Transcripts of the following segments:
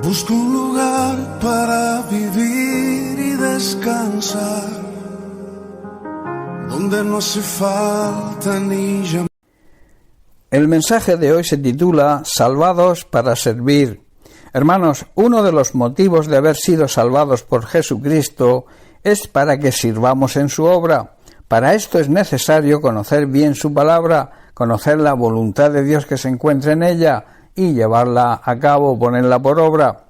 Busco un lugar para vivir y descansar, donde no hace falta ni llamar. El mensaje de hoy se titula Salvados para servir. Hermanos, uno de los motivos de haber sido salvados por Jesucristo es para que sirvamos en su obra. Para esto es necesario conocer bien su palabra, conocer la voluntad de Dios que se encuentra en ella y llevarla a cabo, ponerla por obra.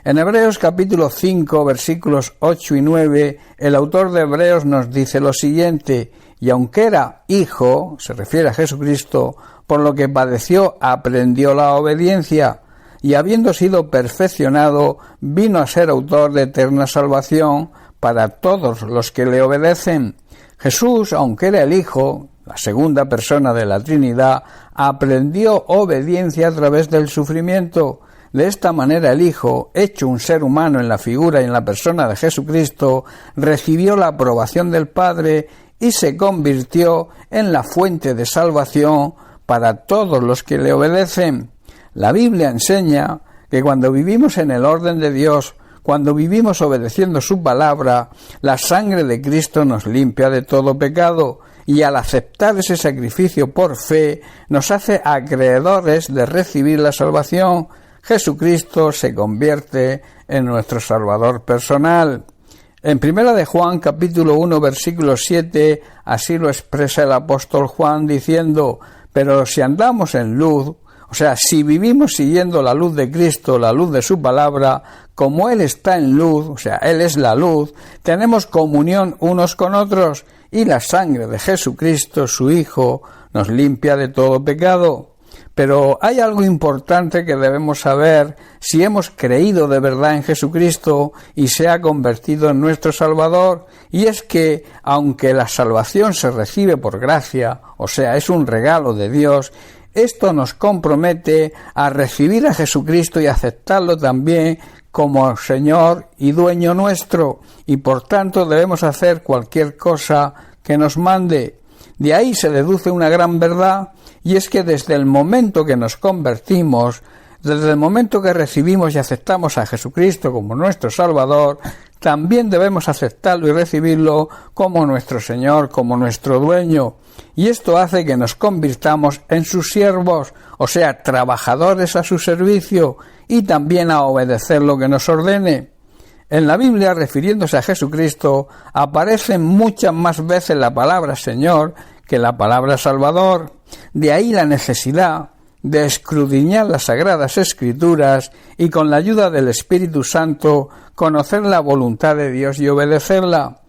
En Hebreos capítulo 5, versículos 8 y 9, el autor de Hebreos nos dice lo siguiente: y aunque era hijo, se refiere a Jesucristo, por lo que padeció aprendió la obediencia, y habiendo sido perfeccionado, vino a ser autor de eterna salvación para todos los que le obedecen. Jesús, aunque era el Hijo, la segunda persona de la Trinidad, aprendió obediencia a través del sufrimiento. De esta manera el Hijo, hecho un ser humano en la figura y en la persona de Jesucristo, recibió la aprobación del Padre y se convirtió en la fuente de salvación para todos los que le obedecen. La Biblia enseña que cuando vivimos en el orden de Dios, cuando vivimos obedeciendo su palabra, la sangre de Cristo nos limpia de todo pecado, y al aceptar ese sacrificio por fe, nos hace acreedores de recibir la salvación. Jesucristo se convierte en nuestro Salvador personal. En 1 de Juan, capítulo 1, versículo 7, así lo expresa el apóstol Juan diciendo: pero si andamos en luz, o sea, si vivimos siguiendo la luz de Cristo, la luz de su palabra, como Él está en luz, o sea, Él es la luz, tenemos comunión unos con otros, y la sangre de Jesucristo, su Hijo, nos limpia de todo pecado. Pero hay algo importante que debemos saber si hemos creído de verdad en Jesucristo y se ha convertido en nuestro Salvador, y es que, aunque la salvación se recibe por gracia, o sea, es un regalo de Dios, esto nos compromete a recibir a Jesucristo y aceptarlo también como Señor y dueño nuestro, y por tanto debemos hacer cualquier cosa que nos mande. De ahí se deduce una gran verdad, y es que desde el momento que nos convertimos, desde el momento que recibimos y aceptamos a Jesucristo como nuestro Salvador, también debemos aceptarlo y recibirlo como nuestro Señor, como nuestro dueño. Y esto hace que nos convirtamos en sus siervos, o sea, trabajadores a su servicio, y también a obedecer lo que nos ordene. En la Biblia, refiriéndose a Jesucristo, aparece muchas más veces la palabra Señor que la palabra Salvador. De ahí la necesidad de escudriñar las Sagradas Escrituras y con la ayuda del Espíritu Santo conocer la voluntad de Dios y obedecerla.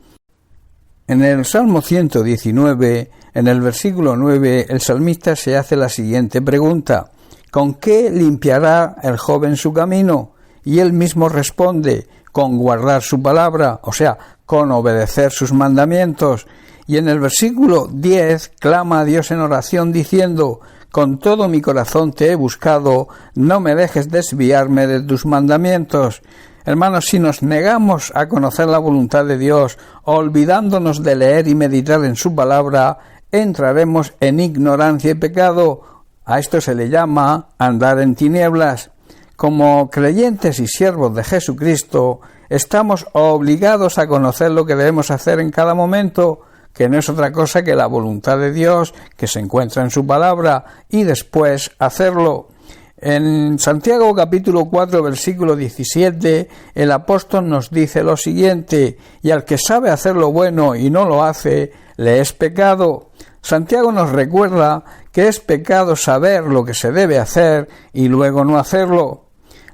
En el Salmo 119, en el versículo 9, el salmista se hace la siguiente pregunta: ¿con qué limpiará el joven su camino? Y él mismo responde: con guardar su palabra, o sea, con obedecer sus mandamientos. Y en el versículo 10 clama a Dios en oración diciendo: con todo mi corazón te he buscado, no me dejes desviarme de tus mandamientos. Hermanos, si nos negamos a conocer la voluntad de Dios, olvidándonos de leer y meditar en su palabra, entraremos en ignorancia y pecado. A esto se le llama andar en tinieblas. Como creyentes y siervos de Jesucristo, estamos obligados a conocer lo que debemos hacer en cada momento, que no es otra cosa que la voluntad de Dios que se encuentra en su palabra, y después hacerlo. En Santiago capítulo 4 versículo 17 el apóstol nos dice lo siguiente: y al que sabe hacer lo bueno y no lo hace, le es pecado. Santiago nos recuerda que es pecado saber lo que se debe hacer y luego no hacerlo.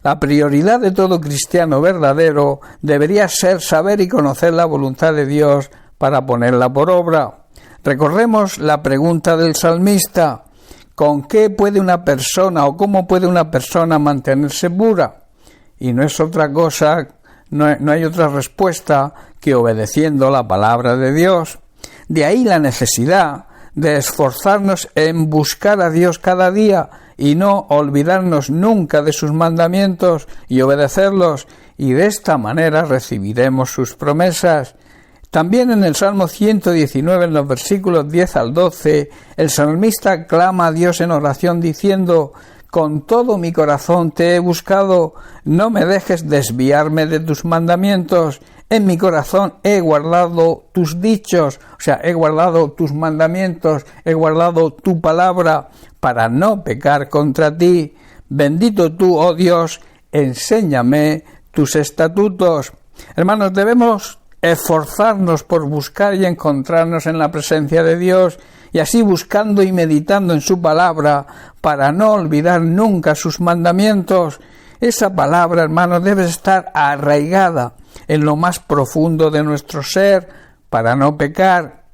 La prioridad de todo cristiano verdadero debería ser saber y conocer la voluntad de Dios para ponerla por obra. Recordemos la pregunta del salmista: ¿con qué puede una persona o cómo puede una persona mantenerse pura? Y no es otra cosa, no hay otra respuesta que obedeciendo la palabra de Dios. De ahí la necesidad de esforzarnos en buscar a Dios cada día y no olvidarnos nunca de sus mandamientos y obedecerlos, y de esta manera recibiremos sus promesas. También en el Salmo 119, en los versículos 10 al 12, el salmista clama a Dios en oración diciendo: con todo mi corazón te he buscado, no me dejes desviarme de tus mandamientos. En mi corazón he guardado tus dichos, o sea, he guardado tus mandamientos, he guardado tu palabra para no pecar contra ti. Bendito tú, oh Dios, enséñame tus estatutos. Hermanos, debemos esforzarnos por buscar y encontrarnos en la presencia de Dios, y así buscando y meditando en su palabra para no olvidar nunca sus mandamientos. Esa palabra, hermanos, debe estar arraigada en lo más profundo de nuestro ser para no pecar.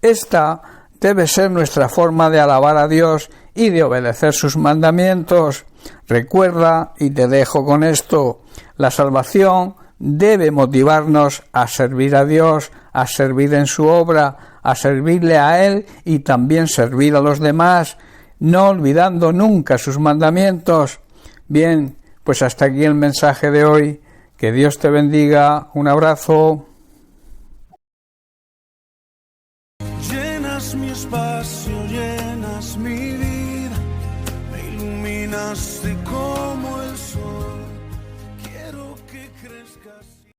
Esta debe ser nuestra forma de alabar a Dios y de obedecer sus mandamientos. Recuerda, y te dejo con esto, la salvación debe motivarnos a servir a Dios, a servir en su obra, a servirle a Él y también servir a los demás, no olvidando nunca sus mandamientos. Bien, pues hasta aquí el mensaje de hoy. Que Dios te bendiga. Un abrazo. Llenas mi espacio, llenas mi vida, me iluminas de